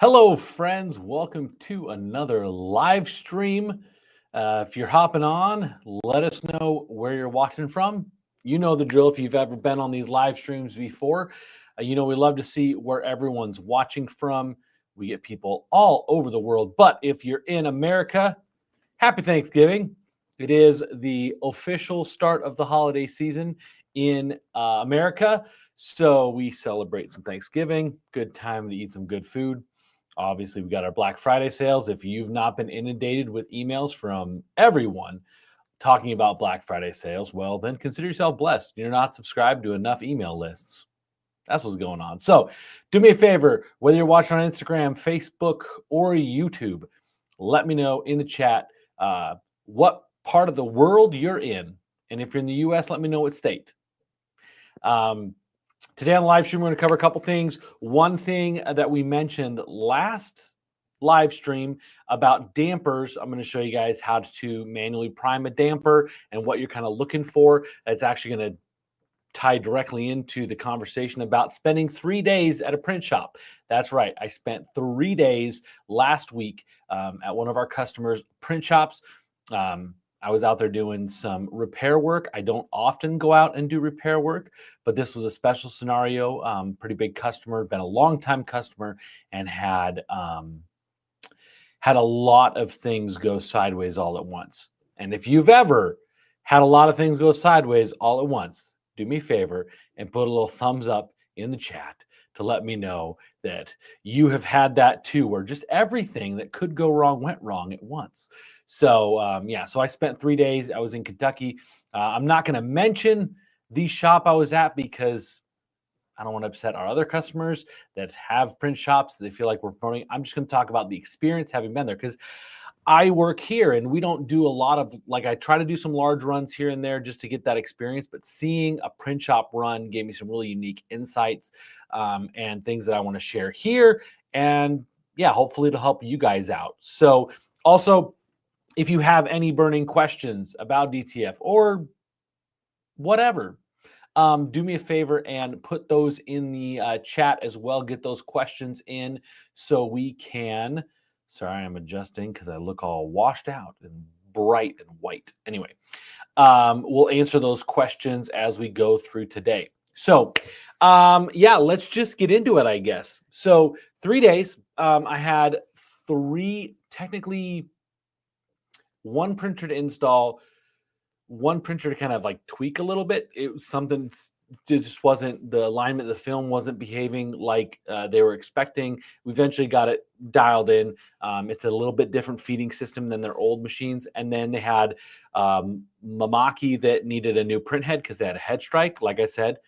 Hello, friends. Welcome to another live stream. If you're hopping on, let us know where you're watching from. You know the drill if you've ever been on these live streams before. We love to see where everyone's watching from. We get people all over the world. But if you're in America, happy Thanksgiving. It is the official start of the holiday season in America. So we celebrate some Thanksgiving. Good time to eat some good food. Obviously, we got our Black Friday sales. If you've not been inundated with emails from everyone talking about Black Friday sales, well, then consider yourself blessed. You're not subscribed to enough email lists. That's what's going on. So do me a favor, whether you're watching on Instagram, Facebook, or YouTube, let me know in the chat what part of the world you're in. And if you're in the US, let me know what state. Today on the live stream, we're going to cover a couple things. One thing that we mentioned last live stream about dampers, I'm going to show you guys how to manually prime a damper and what you're kind of looking for. It's actually going to tie directly into the conversation about spending 3 days at a print shop. That's right. I spent 3 days last week at one of our customers' print shops. I was out there doing some repair work. I don't often go out and do repair work, but this was a special scenario. Pretty big customer, been a long time customer, and had a lot of things go sideways all at once. And if you've ever had a lot of things go sideways all at once, do me a favor and put a little thumbs up in the chat to let me know that you have had that too, where just everything that could go wrong went wrong at once. So so I spent 3 days. I was in Kentucky. I'm not going to mention the shop I was at because I don't want to upset our other customers that have print shops. They feel like we're promoting. I'm just going to talk about the experience having been there because I work here and we don't do a lot of, like, I try to do some large runs here and there just to get that experience, but seeing a print shop run gave me some really unique insights and things that I want to share here. And yeah, hopefully to help you guys out. So also, if you have any burning questions about DTF or whatever, do me a favor and put those in the chat as well. Get those questions in so we can. Sorry, I'm adjusting because I look all washed out and bright and white. Anyway, we'll answer those questions as we go through today. So, let's just get into it, I guess. So, 3 days. I had technically one printer to install, one printer to kind of like tweak a little bit. It was something just wasn't, the alignment of the film wasn't behaving like they were expecting. We eventually got it dialed in. It's a little bit different feeding system than their old machines. And then they had Mamaki that needed a new print head because they had a head strike. Like I said,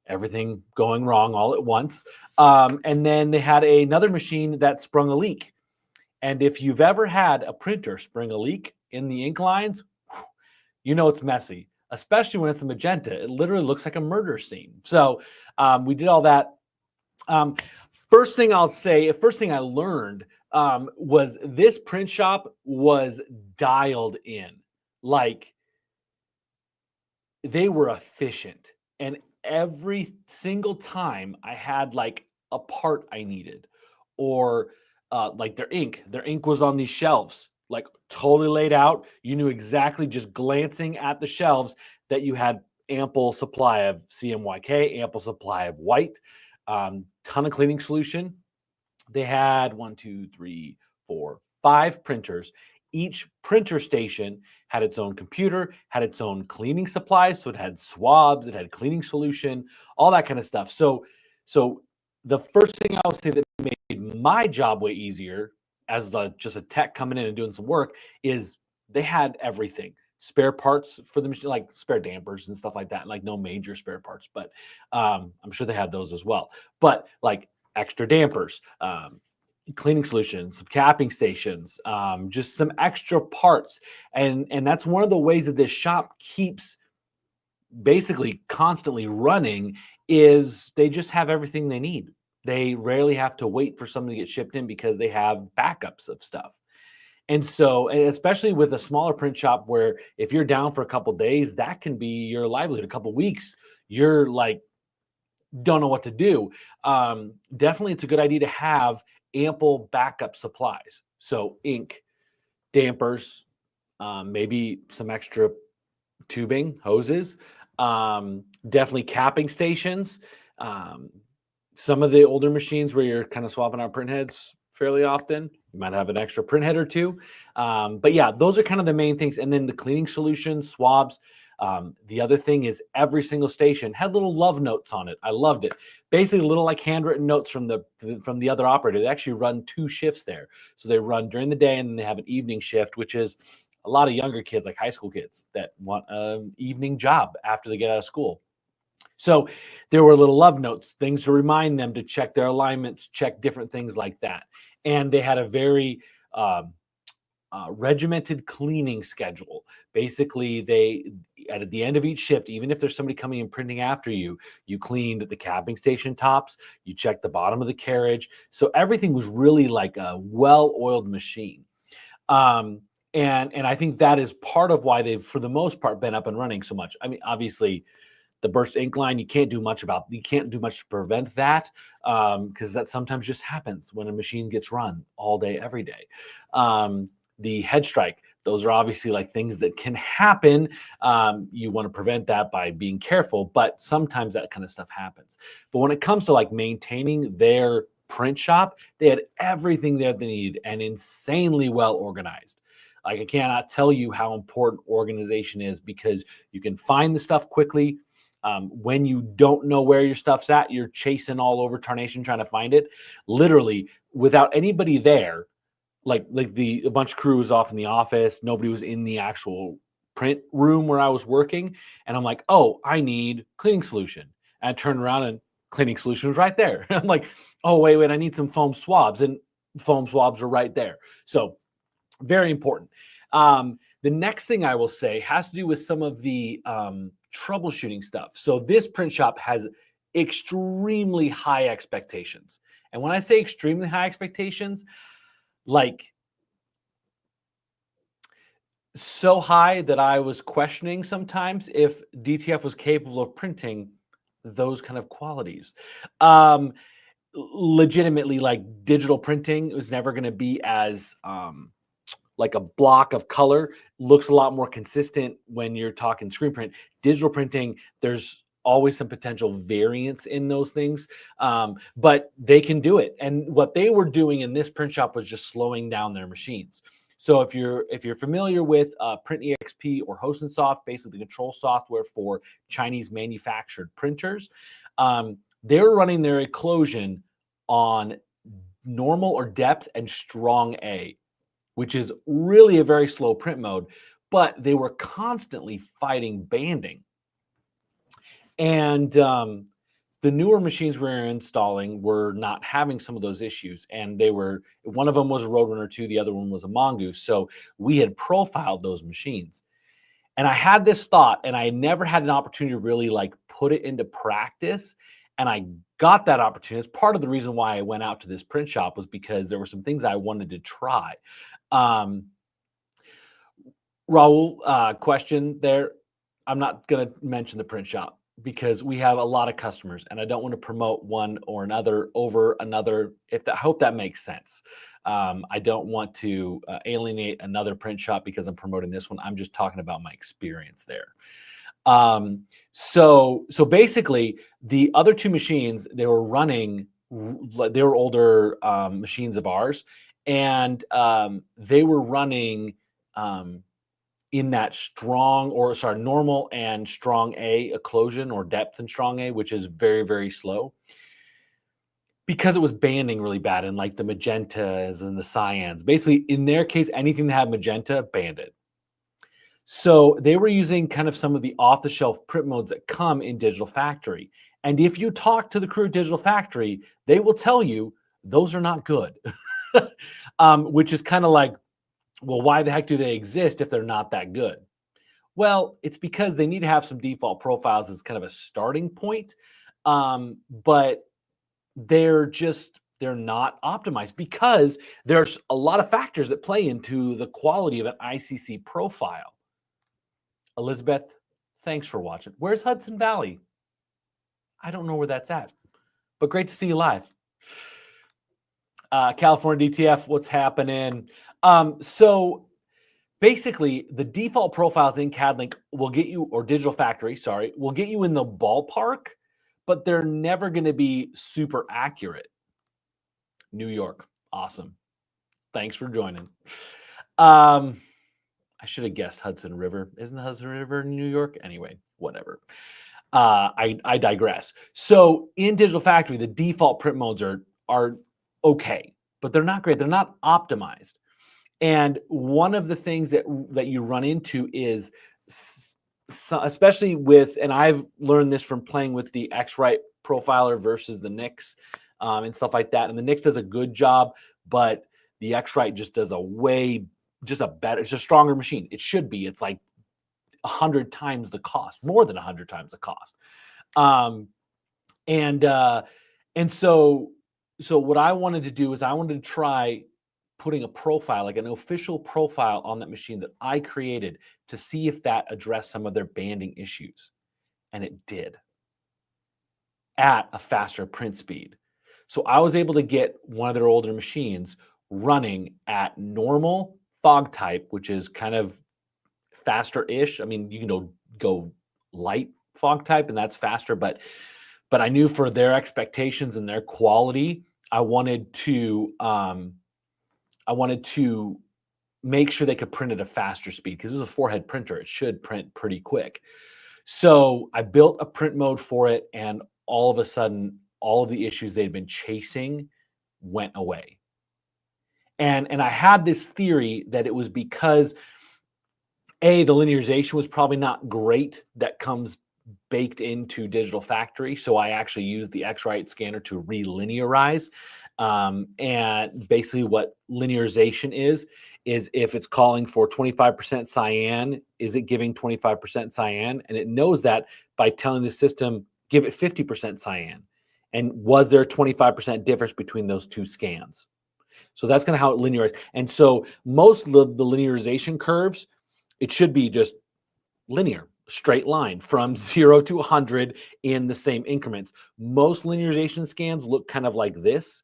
everything going wrong all at once. And then they had another machine that sprung a leak. And if you've ever had a printer spring a leak in the ink lines, you know it's messy, especially when it's a magenta. It literally looks like a murder scene. So we did all that. First thing I learned was this print shop was dialed in. Like, they were efficient. And every single time I had like a part I needed, or like their ink was on these shelves, like totally laid out. You knew exactly, just glancing at the shelves, that you had ample supply of CMYK, ample supply of white, ton of cleaning solution. They had 5 printers. Each printer station had its own computer, had its own cleaning supplies. So it had swabs, it had cleaning solution, all that kind of stuff. So the first thing I would say that made my job way easier as just a tech coming in and doing some work is they had everything. Spare parts for the machine, like spare dampers and stuff like that. Like, no major spare parts, but I'm sure they had those as well. But like extra dampers, cleaning solutions, some capping stations, just some extra parts. And that's one of the ways that this shop keeps basically constantly running, is they just have everything they need. They rarely have to wait for something to get shipped in because they have backups of stuff. And so, and especially with a smaller print shop, where if you're down for a couple of days, that can be your livelihood. A couple of weeks, you're like, don't know what to do. Definitely, it's a good idea to have ample backup supplies. So ink, dampers, maybe some extra tubing, hoses, definitely capping stations. Um, some of the older machines where you're kind of swapping out print heads fairly often, you might have an extra print head or two. But yeah, those are kind of the main things. And then the cleaning solutions, swabs. The other thing is every single station had little love notes on it. I loved it. Basically, little like handwritten notes from the other operator. They actually run 2 shifts there, so they run during the day and then they have an evening shift, which is a lot of younger kids, like high school kids, that want an evening job after they get out of school. So there were little love notes, things to remind them to check their alignments, check different things like that. And they had a very regimented cleaning schedule. Basically, they at the end of each shift, even if there's somebody coming and printing after you, you cleaned the capping station tops, you checked the bottom of the carriage. So everything was really like a well-oiled machine. Um, and I think that is part of why they've, for the most part, been up and running so much. I mean, obviously, the burst ink line, you can't do much to prevent that, because that sometimes just happens when a machine gets run all day, every day. The head strike, those are obviously like things that can happen. You want to prevent that by being careful, but sometimes that kind of stuff happens. But when it comes to like maintaining their print shop, they had everything there they needed and insanely well organized. Like, I cannot tell you how important organization is, because you can find the stuff quickly. When you don't know where your stuff's at, you're chasing all over Tarnation trying to find it. Literally, without anybody there, like a bunch of crew was off in the office. Nobody was in the actual print room where I was working. And I'm like, oh, I need cleaning solution. And I turned around and cleaning solution was right there. I'm like, oh, wait, I need some foam swabs. And foam swabs are right there. So very important. The next thing I will say has to do with some of the troubleshooting stuff. So this print shop has extremely high expectations. And when I say extremely high expectations, like so high that I was questioning sometimes if DTF was capable of printing those kind of qualities. Legitimately, like, digital printing was never going to be as like a block of color. Looks a lot more consistent when you're talking screen print. Digital printing, there's always some potential variance in those things, but they can do it. And what they were doing in this print shop was just slowing down their machines. So if you're familiar with Print EXP or Soft, basically the control software for Chinese manufactured printers, they're running their eclosion on normal or depth and strong A, which is really a very slow print mode, but they were constantly fighting banding. And the newer machines we were installing were not having some of those issues. And one of them was a Roadrunner 2, the other one was a Mongoose. So we had profiled those machines. And I had this thought, and I never had an opportunity to really like put it into practice. And I got that opportunity. It's part of the reason why I went out to this print shop, was because there were some things I wanted to try. Raul, question there. I'm not going to mention the print shop because we have a lot of customers, and I don't want to promote one or another over another. I hope that makes sense. I don't want to alienate another print shop because I'm promoting this one. I'm just talking about my experience there. So basically, the other 2 machines, they were running. They were older machines of ours, and they were running in that normal and strong A eclosion, or depth and strong A, which is very, very slow, because it was banding really bad, and like the magentas and the cyans. Basically, in their case, anything that had magenta banded. So they were using kind of some of the off-the-shelf print modes that come in Digital Factory. And if you talk to the crew at Digital Factory, they will tell you those are not good, which is kind of like, well, why the heck do they exist if they're not that good? Well, it's because they need to have some default profiles as kind of a starting point, but they're not optimized, because there's a lot of factors that play into the quality of an ICC profile. Elizabeth, thanks for watching. Where's Hudson Valley? I don't know where that's at, but great to see you live. California DTF, what's happening? So basically, the default profiles in CADLink will get you, or Digital Factory, sorry, will get you in the ballpark, but they're never going to be super accurate. New York, awesome. Thanks for joining. I should have guessed Hudson River. Isn't the Hudson River in New York? Anyway, whatever. I digress. So in Digital Factory, the default print modes are okay, but they're not great. They're not optimized. And one of the things that you run into is, especially with, and I've learned this from playing with the X-Rite profiler versus the Nix and stuff like that. And the Nix does a good job, but the X-Rite just does it's a stronger machine. It should be. It's like 100 times the cost, more than 100 times the cost. And so what I wanted to do is I wanted to try putting a profile, like an official profile on that machine that I created, to see if that addressed some of their banding issues. And it did, at a faster print speed. So I was able to get one of their older machines running at normal fog type, which is kind of faster-ish. I mean, you can go light fog type, and that's faster, but I knew for their expectations and their quality, I wanted to make sure they could print at a faster speed, because it was a 4-head printer. It should print pretty quick. So I built a print mode for it, and all of a sudden, all of the issues they'd been chasing went away. And I had this theory that it was because, A, the linearization was probably not great that comes baked into Digital Factory. So I actually used the X-Rite scanner to relinearize. And basically what linearization is if it's calling for 25% cyan, is it giving 25% cyan? And it knows that by telling the system, give it 50% cyan. And was there a 25% difference between those two scans? So that's kind of how it linearizes. And so most of the linearization curves, it should be just linear, straight line from 0 to 100 in the same increments. Most linearization scans look kind of like this,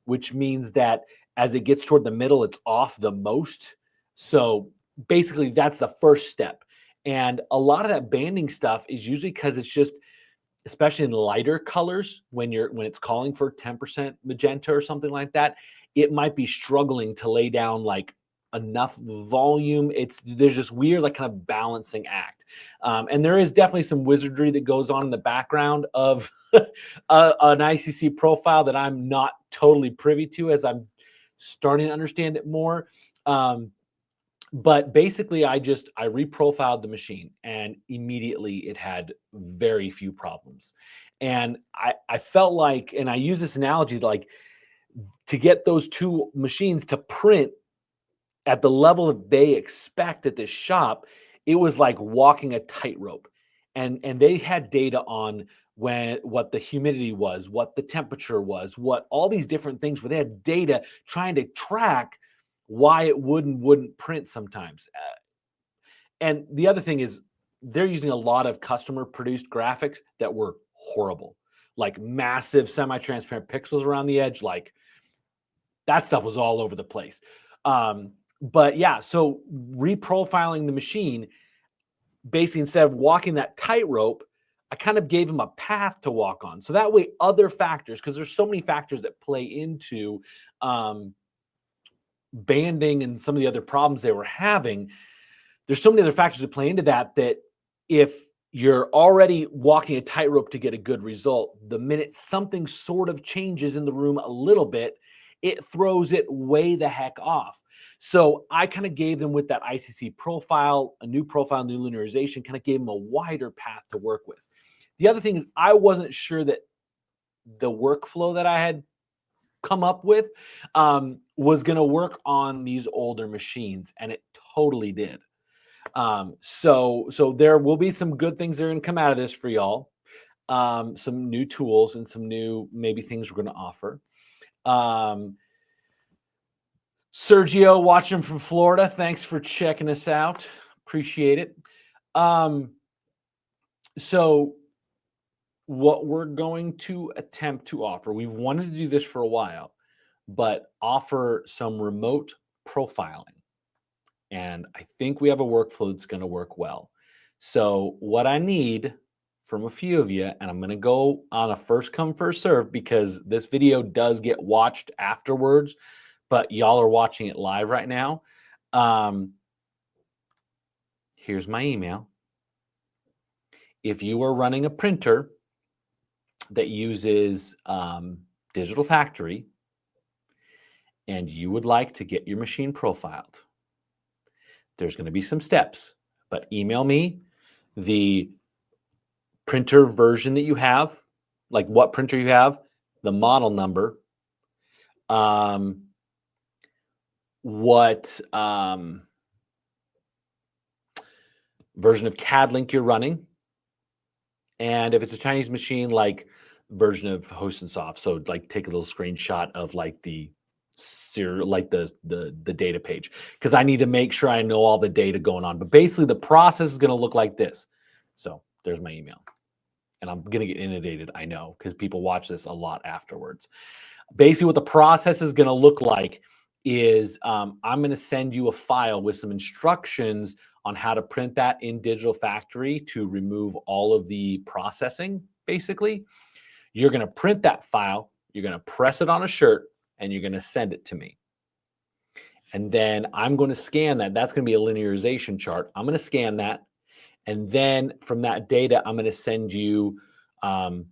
which means that as it gets toward the middle, it's off the most. So basically that's the first step. And a lot of that banding stuff is usually because it's just, especially in lighter colors, when it's calling for 10% magenta or something like that, it might be struggling to lay down like enough volume. There's this weird like kind of balancing act. And there is definitely some wizardry that goes on in the background of an ICC profile that I'm not totally privy to as I'm starting to understand it more. But basically I reprofiled the machine, and immediately it had very few problems. And I felt like, and I use this analogy, like to get those two machines to print at the level that they expect at this shop, it was like walking a tightrope. And they had data on what the humidity was, what the temperature was, what all these different things, where they had data trying to track why it wouldn't print sometimes. And the other thing is, they're using a lot of customer produced graphics that were horrible, like massive semi-transparent pixels around the edge. Like that stuff was all over the place. But yeah, so reprofiling the machine, basically instead of walking that tightrope, I kind of gave them a path to walk on. So that way other factors, because there's so many factors that play into banding and some of the other problems they were having. There's so many other factors that play into that if you're already walking a tightrope to get a good result, the minute something sort of changes in the room a little bit, it throws it way the heck off. So I kind of gave them, with that ICC profile, a new profile, new linearization, kind of gave them a wider path to work with. The other thing is, I wasn't sure that the workflow that I had come up with was going to work on these older machines, and it totally did. So there will be some good things that are going to come out of this for y'all. Some new tools and some new maybe things we're going to offer. Sergio, watching from Florida, thanks for checking us out. Appreciate it. So what we're going to attempt to offer, we've wanted to do this for a while. but offer some remote profiling. And I think we have a workflow that's going to work well. So what I need from a few of you, and I'm going to go on a first come, first serve, because this video does get watched afterwards, but y'all are watching it live right now. Here's my email. If you are running a printer that uses Digital Factory and you would like to get your machine profiled, there's going to be some steps, but email me the printer version that you have, like what printer you have, the model number, what version of CAD link you're running, and if it's a Chinese machine, like version of Host and Soft. So like take a little screenshot of like the the data page, because I need to make sure I know all the data going on. But basically the process is going to look like this. So there's my email. And I'm going to get inundated, I know, because people watch this a lot afterwards. Basically, what the process is going to look like is I'm going to send you a file with some instructions on how to print that in Digital Factory to remove all of the processing, basically. You're going to print that file, you're going to press it on a shirt, and you're going to send it to me. And then I'm going to scan that. That's going to be a linearization chart. I'm going to scan that. And then from that data, I'm going to send you probably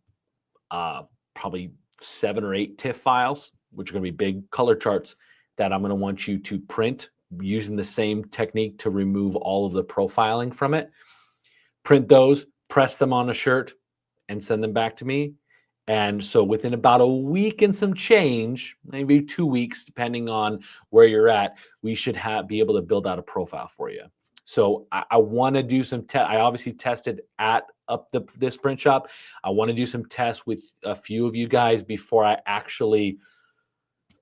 7 or 8 TIFF files, which are going to be big color charts that I'm going to want you to print using the same technique to remove all of the profiling from it. Print those, press them on a shirt, and send them back to me. And so within about a week and some change, maybe 2 weeks, depending on where you're at, we should be able to build out a profile for you. So I want to do some I obviously tested at this print shop. I want to do some tests with a few of you guys before I actually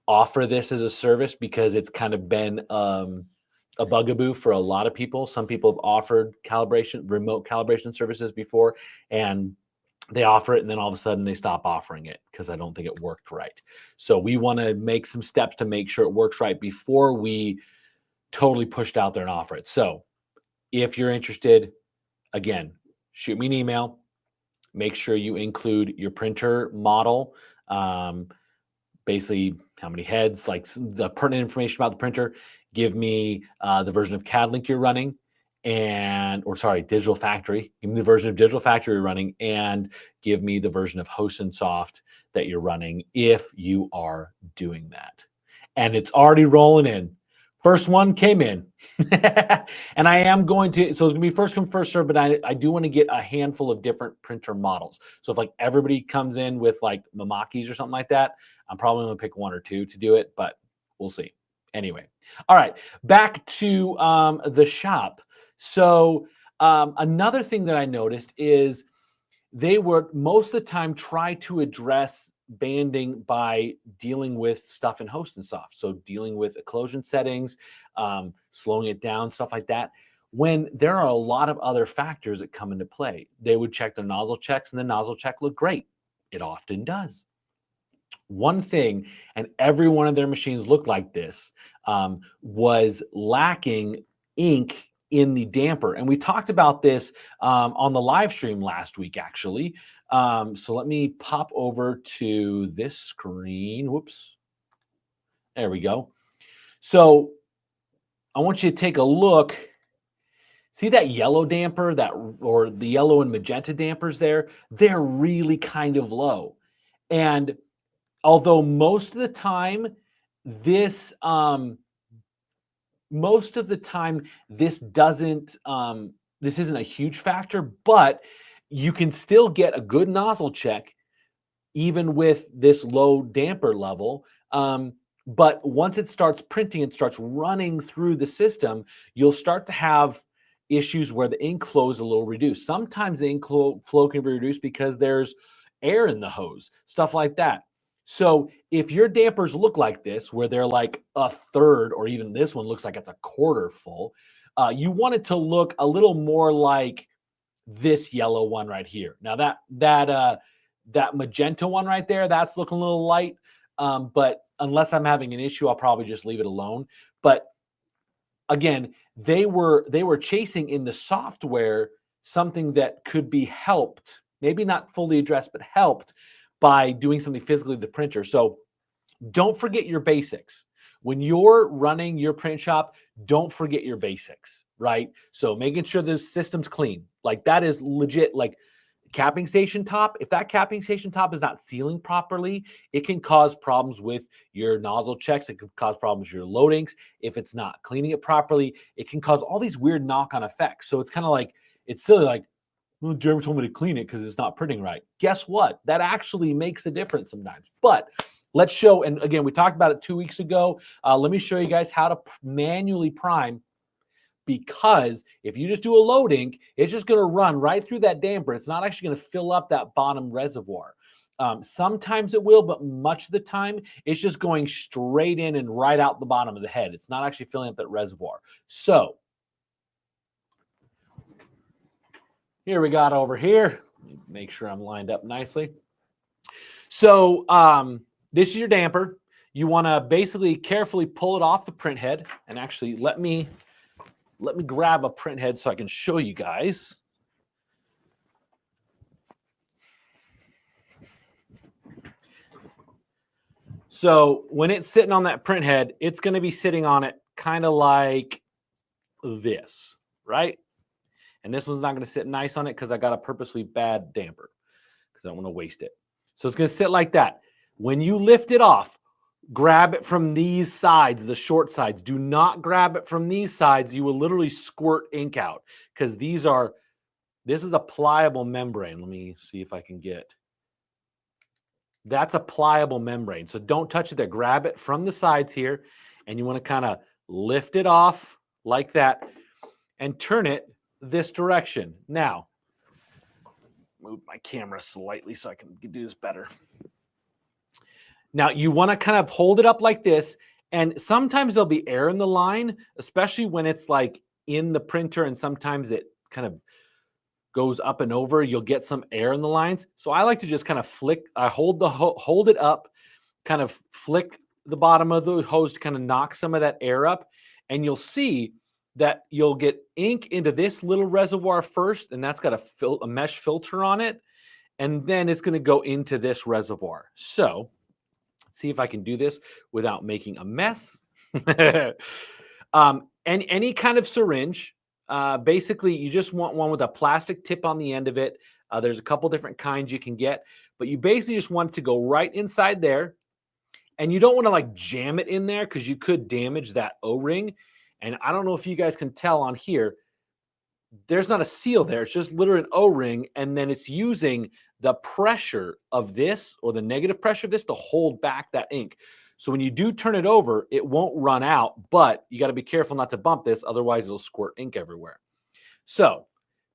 offer this as a service, because it's kind of been a bugaboo for a lot of people. Some people have offered remote calibration services before, and they offer it and then all of a sudden they stop offering it because I don't think it worked right. So we want to make some steps to make sure it works right before we totally pushed out there and offer it. So if you're interested, again, shoot me an email. Make sure you include your printer model, basically how many heads, like the pertinent information about the printer. Give me the version of CAD link you're running, Digital Factory. Give me the version of Digital Factory you're running, and give me the version of Host and Soft that you're running if you are doing that. And it's already rolling in. First one came in. And I am going to, so it's going to be first come, first serve, but I do want to get a handful of different printer models. So if like everybody comes in with like Mamakis or something like that, I'm probably going to pick 1 or 2 to do it, but we'll see. Anyway, all right, back to the shop. So another thing that I noticed is they were most of the time try to address banding by dealing with stuff in Host and Soft. So dealing with occlusion settings, slowing it down, stuff like that. When there are a lot of other factors that come into play, they would check their nozzle checks and the nozzle check looked great. It often does. One thing, and every one of their machines looked like this, was lacking ink in the damper. And we talked about this on the live stream last week, actually. So let me pop over to this screen. Whoops. There we go. So I want you to take a look. See that yellow damper, or the yellow and magenta dampers there? They're really kind of low. And although most of the time this this isn't a huge factor, but you can still get a good nozzle check even with this low damper level. But once it starts printing and starts running through the system, you'll start to have issues where the ink flow is a little reduced. Sometimes the ink flow can be reduced because there's air in the hose, stuff like that. So if your dampers look like this, where they're like a third, or even this one looks like it's a quarter full, you want it to look a little more like this yellow one right here. Now that magenta one right there, that's looking a little light. But unless I'm having an issue, I'll probably just leave it alone. But again, they were chasing in the software something that could be helped, maybe not fully addressed, but helped by doing something physically to the printer. So don't forget your basics. When you're running your print shop, don't forget your basics, right? So making sure the system's clean. Like that is legit, like capping station top. If that capping station top is not sealing properly, it can cause problems with your nozzle checks. It can cause problems with your loadings. If it's not cleaning it properly, it can cause all these weird knock-on effects. So it's kind of like, it's silly, like, well, Jeremy told me to clean it because it's not printing right. Guess what? That actually makes a difference sometimes. But let's show, and again, we talked about it 2 weeks ago. Let me show you guys how to manually prime, because if you just do a loading, it's just going to run right through that damper. It's not actually going to fill up that bottom reservoir. Sometimes it will, but much of the time, it's just going straight in and right out the bottom of the head. It's not actually filling up that reservoir. So here we got over here. Make sure I'm lined up nicely. So this is your damper. You want to basically carefully pull it off the print head. And actually, let me grab a print head so I can show you guys. So when it's sitting on that print head, it's going to be sitting on it kind of like this, right? And this one's not going to sit nice on it because I got a purposely bad damper because I don't want to waste it. So it's going to sit like that. When you lift it off, grab it from these sides, the short sides. Do not grab it from these sides. You will literally squirt ink out because this is a pliable membrane. Let me see if I can get. That's a pliable membrane. So don't touch it there. Grab it from the sides here, and you want to kind of lift it off like that and turn it this direction. Now, move my camera slightly so I can do this better. Now, you want to kind of hold it up like this, and sometimes there'll be air in the line, especially when it's like in the printer, and sometimes it kind of goes up and over. You'll get some air in the lines. So I like to just kind of flick. I hold it up, kind of flick the bottom of the hose to kind of knock some of that air up, and you'll see that you'll get ink into this little reservoir first, and that's got a mesh filter on it, and then it's going to go into this reservoir. So let's see if I can do this without making a mess. And any kind of syringe, basically you just want one with a plastic tip on the end of it. There's a couple different kinds you can get, but you basically just want it to go right inside there, and you don't want to like jam it in there because you could damage that O-ring. And I don't know if you guys can tell on here, there's not a seal there. It's just literally an O-ring, and then it's using the pressure of this, or the negative pressure of this, to hold back that ink. So when you do turn it over, it won't run out, but you got to be careful not to bump this, otherwise it'll squirt ink everywhere. So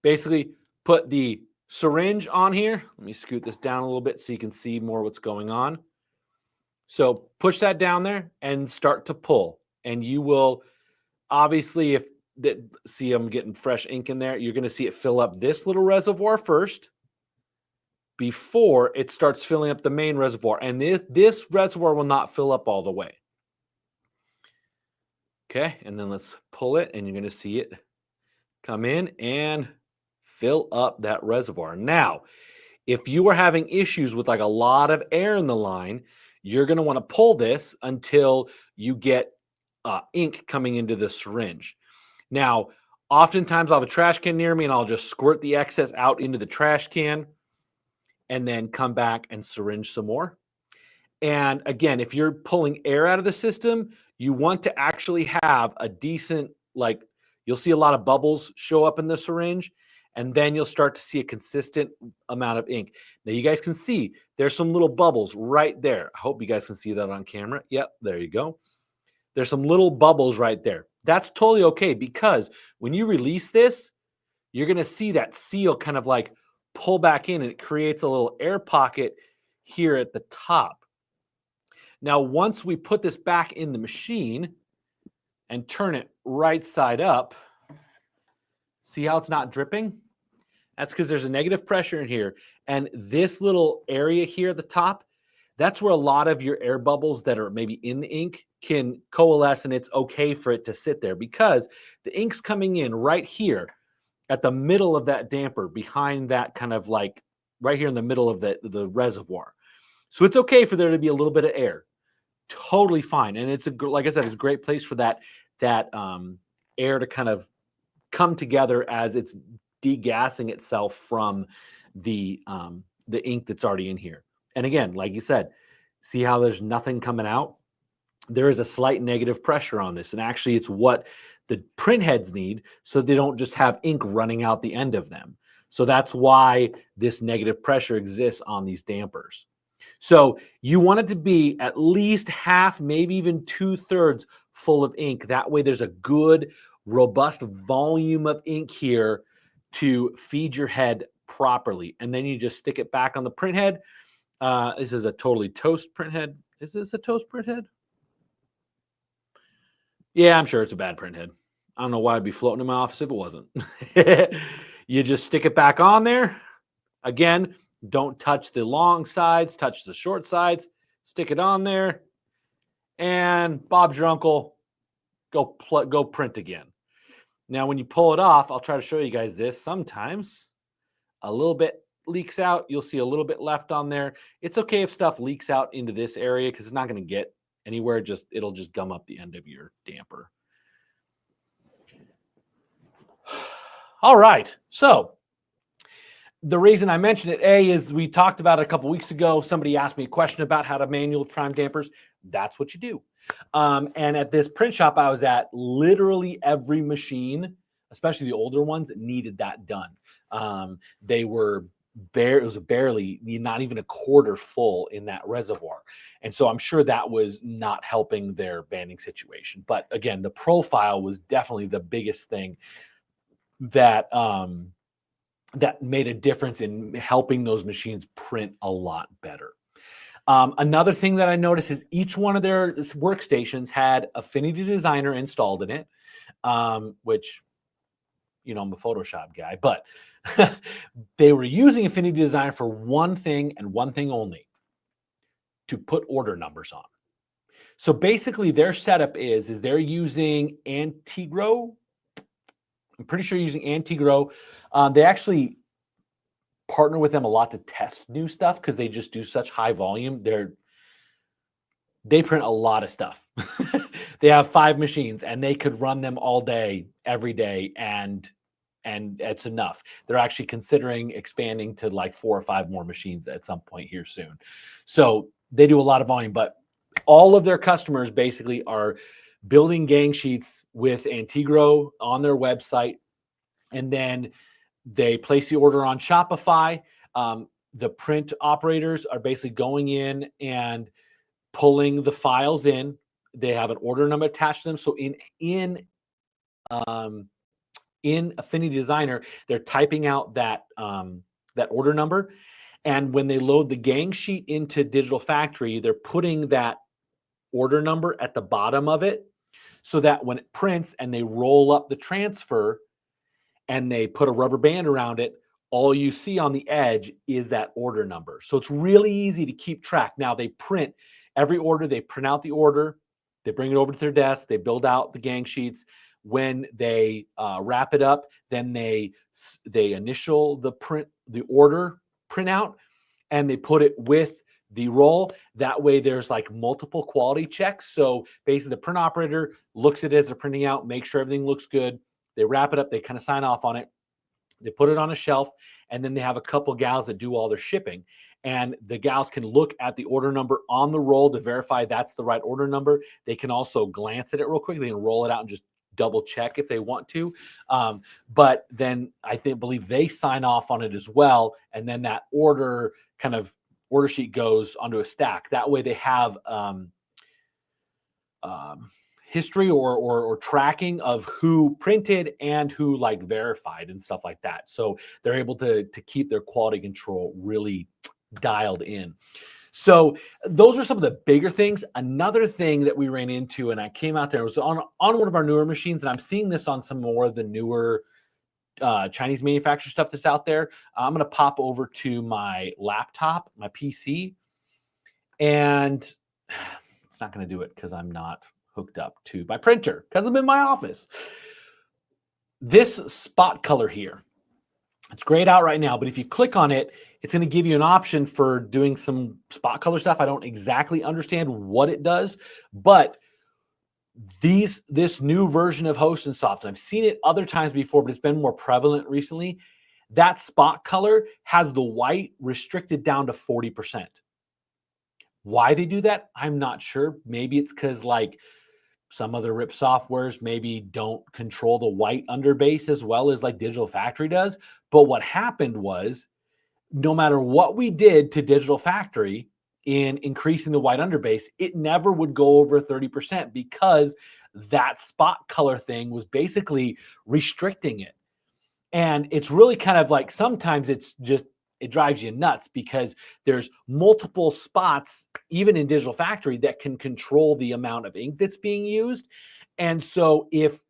basically put the syringe on here. Let me scoot this down a little bit so you can see more what's going on. So push that down there and start to pull, and you will obviously, see I'm getting fresh ink in there, you're going to see it fill up this little reservoir first before it starts filling up the main reservoir. And this reservoir will not fill up all the way. Okay, and then let's pull it, and you're going to see it come in and fill up that reservoir. Now, if you are having issues with like a lot of air in the line, you're going to want to pull this until you get ink coming into the syringe. Now, oftentimes I'll have a trash can near me, and I'll just squirt the excess out into the trash can and then come back and syringe some more. And again, if you're pulling air out of the system, you want to actually have a decent, like, you'll see a lot of bubbles show up in the syringe, and then you'll start to see a consistent amount of ink. Now you guys can see there's some little bubbles right there. I hope you guys can see that on camera. Yep, there you go. There's some little bubbles right there. That's totally okay, because when you release this, you're going to see that seal kind of like pull back in, and it creates a little air pocket here at the top. Now, once we put this back in the machine and turn it right side up, see how it's not dripping? That's because there's a negative pressure in here. And this little area here at the top, That's where a lot of your air bubbles that are maybe in the ink can coalesce, and it's okay for it to sit there because the ink's coming in right here at the middle of that damper, behind that kind of like right here in the middle of the reservoir. So it's okay for there to be a little bit of air. Totally fine. And it's like I said, it's a great place for that air to kind of come together as it's degassing itself from the ink that's already in here. And again, like you said, see how there's nothing coming out? There is a slight negative pressure on this. And actually, it's what the print heads need so they don't just have ink running out the end of them. So that's why this negative pressure exists on these dampers. So you want it to be at least half, maybe even 2/3 full of ink. That way there's a good, robust volume of ink here to feed your head properly. And then you just stick it back on the print head. This is a totally toast print head. Is this a toast print head? Yeah, I'm sure it's a bad print head. I don't know why I'd be floating in my office if it wasn't. You just stick it back on there. Again, don't touch the long sides, touch the short sides. Stick it on there. And Bob's your uncle. Go print again. Now, when you pull it off, I'll try to show you guys this. Sometimes a little bit leaks out. You'll see a little bit left on there. It's okay if stuff leaks out into this area because it's not going to get anywhere. It'll just gum up the end of your damper. All right. So the reason I mentioned it, is we talked about it a couple weeks ago. Somebody asked me a question about how to manual prime dampers. That's what you do. And at this print shop I was at, literally every machine, especially the older ones, needed that done. They were it was barely, not even a quarter full in that reservoir. And so I'm sure that was not helping their banding situation. But again, the profile was definitely the biggest thing that that made a difference in helping those machines print a lot better. Another thing that I noticed is each one of their workstations had Affinity Designer installed in it, which, I'm a Photoshop guy, but they were using Affinity Designer for one thing and one thing only: to put order numbers on. So basically their setup is they're using Antigro. I'm pretty sure using Antigro. They actually partner with them a lot to test new stuff because they just do such high volume. They print a lot of stuff. They have 5 machines and they could run them all day, every day, and it's enough. They're actually considering expanding to like 4 or 5 more machines at some point here soon. So they do a lot of volume, but all of their customers basically are building gang sheets with Antigro on their website, and then they place the order on Shopify. The print operators are basically going in and pulling the files in. They have an order number attached to them. So in Affinity Designer, they're typing out that order number, and when they load the gang sheet into Digital Factory, they're putting that order number at the bottom of it, so that when it prints and they roll up the transfer and they put a rubber band around it, all you see on the edge is that order number. So it's really easy to keep track. Now they print every order, they print out the order, they bring it over to their desk, they build out the gang sheets. When they wrap it up, then they initial the order printout, and they put it with the roll. That way there's like multiple quality checks. So basically the print operator looks at it as they're printing out, make sure everything looks good. They wrap it up, they kind of sign off on it. They put it on a shelf, and then they have a couple gals that do all their shipping. And the gals can look at the order number on the roll to verify that's the right order number. They can also glance at it real quick. They can roll it out and just double check if they want to. But then believe they sign off on it as well. And then that order sheet goes onto a stack. That way they have history or tracking of who printed and who like verified and stuff like that. So they're able to keep their quality control really dialed in. So those are some of the bigger things. Another thing that we ran into, and I came out there, was on one of our newer machines, and I'm seeing this on some more of the newer Chinese manufacturer stuff that's out there. I'm going to pop over to my laptop, my PC, And it's not going to do it because I'm not hooked up to my printer because I'm in my office. This spot color here, it's grayed out right now, but if you click on it, it's going to give you an option for doing some spot color stuff. I don't exactly understand what it does, but this new version of Host and Soft, and I've seen it other times before, but it's been more prevalent recently. That spot color has the white restricted down to 40%. Why they do that, I'm not sure. Maybe it's because like some other RIP softwares maybe don't control the white underbase as well as like Digital Factory does. But what happened was, no matter what we did to Digital Factory in increasing the white underbase, it never would go over 30% because that spot color thing was basically restricting it. And it's really kind of like, sometimes it's just, it drives you nuts because there's multiple spots, even in Digital Factory, that can control the amount of ink that's being used. And so if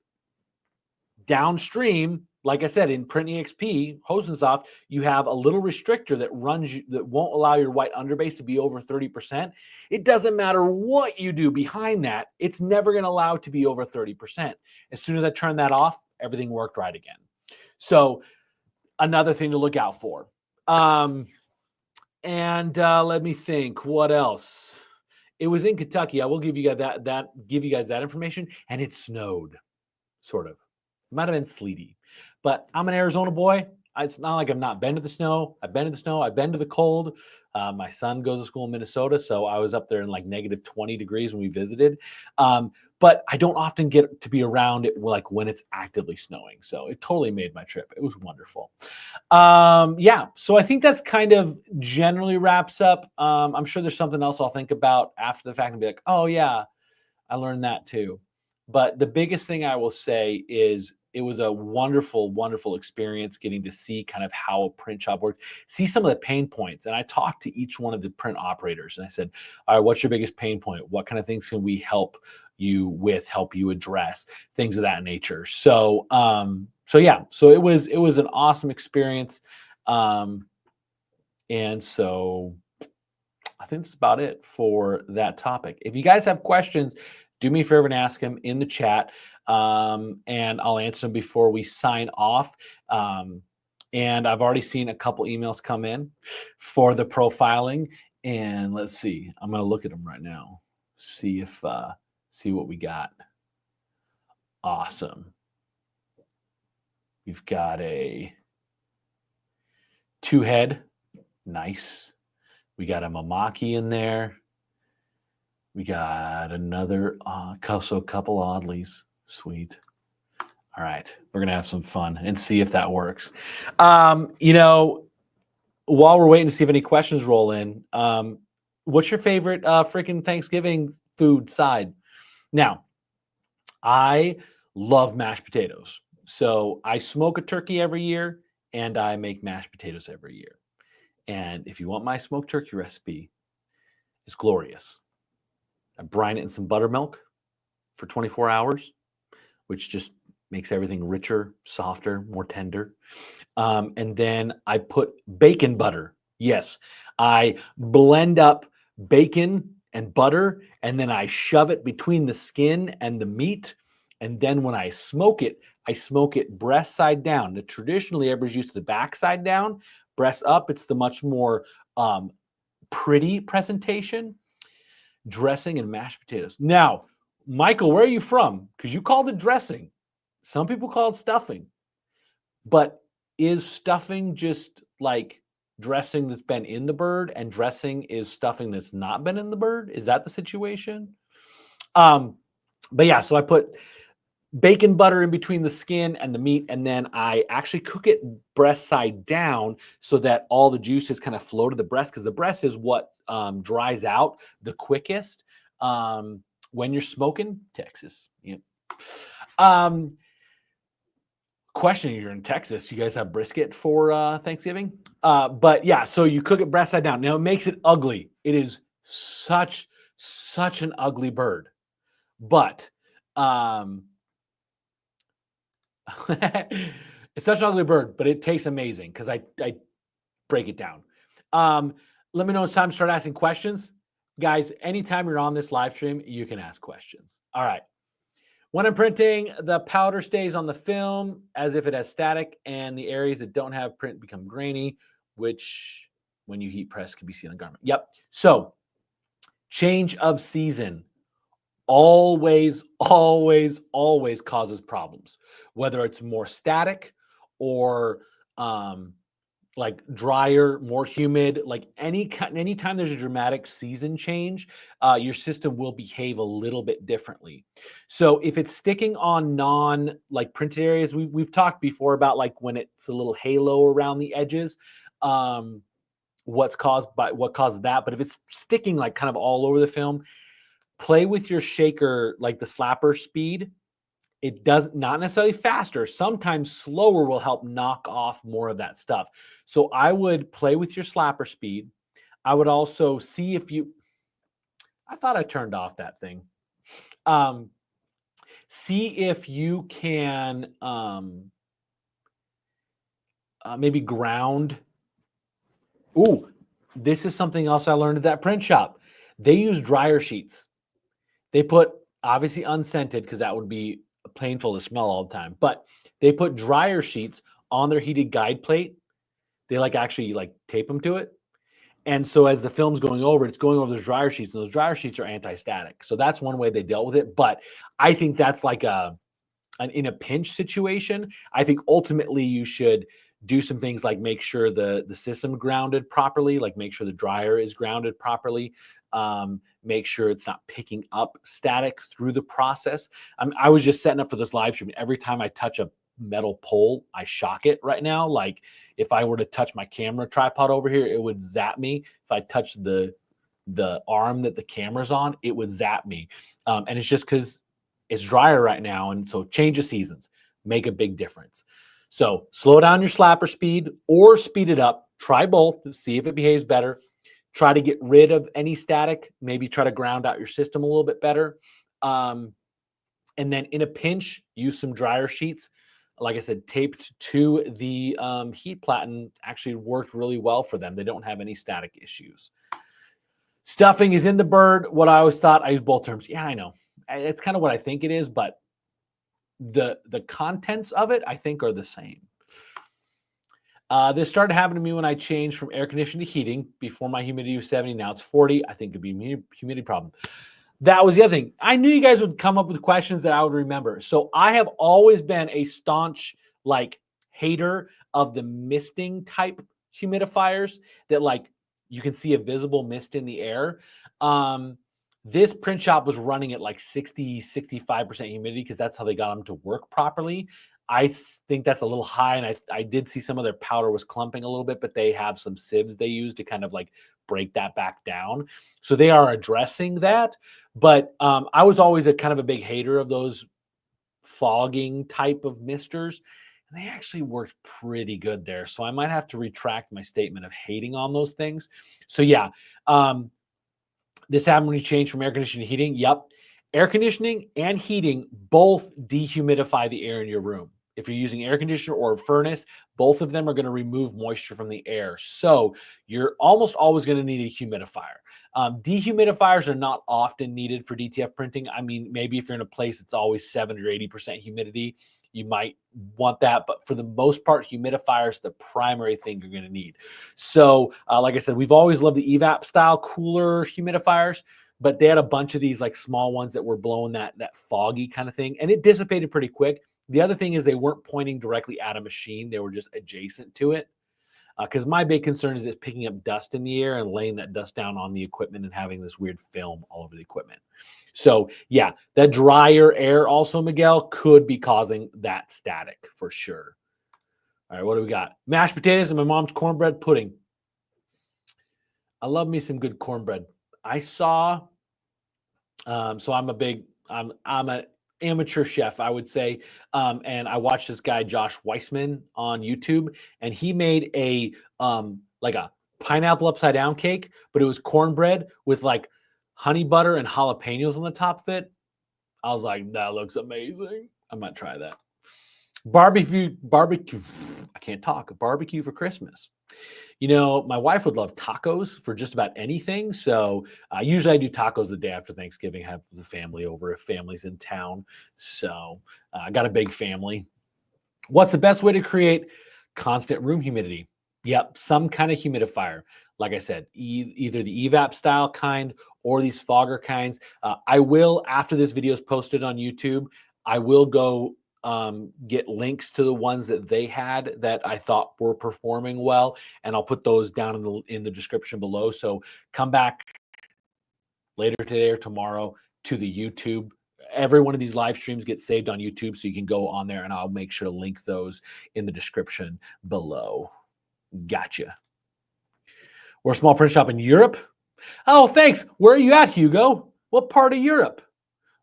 downstream, like I said, in Print EXP, Host and Soft, you have a little restrictor that runs, that won't allow your white underbase to be over 30%. It doesn't matter what you do behind that, it's never going to allow it to be over 30%. As soon as I turn that off, everything worked right again. So another thing to look out for. Let me think, what else? It was in Kentucky. I will give you guys that information, and it snowed, sort of. It might have been sleety, but I'm an Arizona boy. It's not like I've not been to the snow. I've been to the snow. I've been to the cold. My son goes to school in Minnesota, so I was up there in like negative 20 degrees when we visited. But I don't often get to be around it like when it's actively snowing. So it totally made my trip. It was wonderful. Yeah, so I think that's kind of generally wraps up. I'm sure there's something else I'll think about after the fact and be like, oh yeah, I learned that too. But the biggest thing I will say is it was a wonderful, wonderful experience getting to see kind of how a print shop works, see some of the pain points. And I talked to each one of the print operators and I said, all right, what's your biggest pain point? What kind of things can we help you with, help you address, things of that nature? So, yeah, so it was an awesome experience. And so I think that's about it for that topic. If you guys have questions, do me a favor and ask them in the chat, and I'll answer them before we sign off. And I've already seen a couple emails come in for the profiling, and let's see. I'm going to look at them right now, see what we got. Awesome. We've got a 2-head, nice. We got a Mamaki in there. We got another, so a couple oddlies. Sweet. All right. We're going to have some fun and see if that works. You know, while we're waiting to see if any questions roll in, what's your favorite freaking Thanksgiving food side? Now, I love mashed potatoes. So I smoke a turkey every year and I make mashed potatoes every year. And if you want my smoked turkey recipe, it's glorious. I brine it in some buttermilk for 24 hours, which just makes everything richer, softer, more tender. And then I put bacon butter. Yes, I blend up bacon and butter, and then I shove it between the skin and the meat. And then when I smoke it breast side down. Now, traditionally, everybody's used to the back side down. Breast up, it's the much more pretty presentation. Dressing and mashed potatoes. Now, Michael, where are you from? Because you called it dressing. Some people call it stuffing. But is stuffing just like dressing that's been in the bird, and dressing is stuffing that's not been in the bird? Is that the situation? But yeah, so I put bacon butter in between the skin and the meat, and then I actually cook it breast side down so that all the juices kind of flow to the breast, because the breast is what dries out the quickest when you're smoking. Texas. Yep. Question, you're in Texas, you guys have brisket for Thanksgiving? But yeah, so you cook it breast side down. Now it makes it ugly. It is such an ugly bird. But it's such an ugly bird, but it tastes amazing because I break it down. Let me know it's time to start asking questions. Guys, anytime you're on this live stream, you can ask questions. All right. When I'm printing, the powder stays on the film as if it has static, and the areas that don't have print become grainy, which when you heat press can be seen on the garment. Yep. So change of season always, always, always causes problems, whether it's more static or like drier, more humid, like anytime there's a dramatic season change, your system will behave a little bit differently. So if it's sticking on like printed areas, we've talked before about like when it's a little halo around the edges, what causes that. But if it's sticking like kind of all over the film, play with your shaker, like the slapper speed. It does not necessarily faster. Sometimes slower will help knock off more of that stuff. So I would play with your slapper speed. I would also see if you, I thought I turned off that thing. See if you can maybe ground. Ooh, this is something else I learned at that print shop. They use dryer sheets. They put obviously unscented because that would be painful to smell all the time, but they put dryer sheets on their heated guide plate. They like actually like tape them to it. And so as the film's going over, it's going over those dryer sheets, and those dryer sheets are anti-static. So that's one way they dealt with it. But I think that's like an in a pinch situation. I think ultimately you should do some things like make sure the system grounded properly, like make sure the dryer is grounded properly, make sure it's not picking up static through the process. I was just setting up for this live stream. Every time I touch a metal pole, I shock it right now. Like if I were to touch my camera tripod over here, it would zap me. If I touch the arm that the camera's on, it would zap me. And it's just because it's drier right now. And so change of seasons make a big difference. So slow down your slapper speed or speed it up. Try both to see if it behaves better. Try to get rid of any static. Maybe try to ground out your system a little bit better. And then in a pinch, use some dryer sheets. Like I said, taped to the heat platen actually worked really well for them. They don't have any static issues. Stuffing is in the bird. What I always thought, I use both terms. Yeah, I know. It's kind of what I think it is, but the contents of it, I think, are the same. This started happening to me when I changed from air conditioning to heating. Before my humidity was 70, now it's 40. I think it'd be a humidity problem. That was the other thing. I knew you guys would come up with questions that I would remember. So I have always been a staunch like hater of the misting type humidifiers that like you can see a visible mist in the air. This print shop was running at like 60, 65% humidity because that's how they got them to work properly. I think that's a little high, and I did see some of their powder was clumping a little bit, but they have some sieves they use to kind of like break that back down. So they are addressing that. But I was always a kind of a big hater of those fogging type of misters. And they actually worked pretty good there. So I might have to retract my statement of hating on those things. So yeah, this happened when you change from air conditioning to heating. Yep. Air conditioning and heating both dehumidify the air in your room. If you're using air conditioner or a furnace, both of them are going to remove moisture from the air. So you're almost always going to need a humidifier. Dehumidifiers are not often needed for DTF printing. I mean, maybe if you're in a place that's always 70 or 80% humidity, you might want that. But for the most part, humidifiers, the primary thing you're going to need. So like I said, we've always loved the evap style cooler humidifiers, but they had a bunch of these like small ones that were blowing that foggy kind of thing, and it dissipated pretty quick. The other thing is they weren't pointing directly at a machine. They were just adjacent to it. Because my big concern is it's picking up dust in the air and laying that dust down on the equipment and having this weird film all over the equipment. So yeah, that drier air also, Miguel, could be causing that static for sure. All right, what do we got? Mashed potatoes and my mom's cornbread pudding. I love me some good cornbread. I saw, so I'm an amateur chef, I would say. And I watched this guy, Josh Weissman, on YouTube, and he made a like a pineapple upside down cake, but it was cornbread with like honey butter and jalapenos on the top of it. I was like, that looks amazing. I might try that. Barbecue. I can't talk. Barbecue for Christmas. You know, my wife would love tacos for just about anything. So usually I do tacos the day after Thanksgiving, have the family over if family's in town. So I got a big family. What's the best way to create constant room humidity? Yep, some kind of humidifier. Like I said, either the evap style kind or these fogger kinds. I will, after this video is posted on YouTube, I will go get links to the ones that they had that I thought were performing well, and I'll put those down in the description below. So come back later today or tomorrow to the YouTube. Every one of these live streams gets saved on YouTube, so you can go on there, and I'll make sure to link those in the description below. Gotcha. We're a small print shop in Europe. Oh, thanks. Where are you at, Hugo? What part of Europe?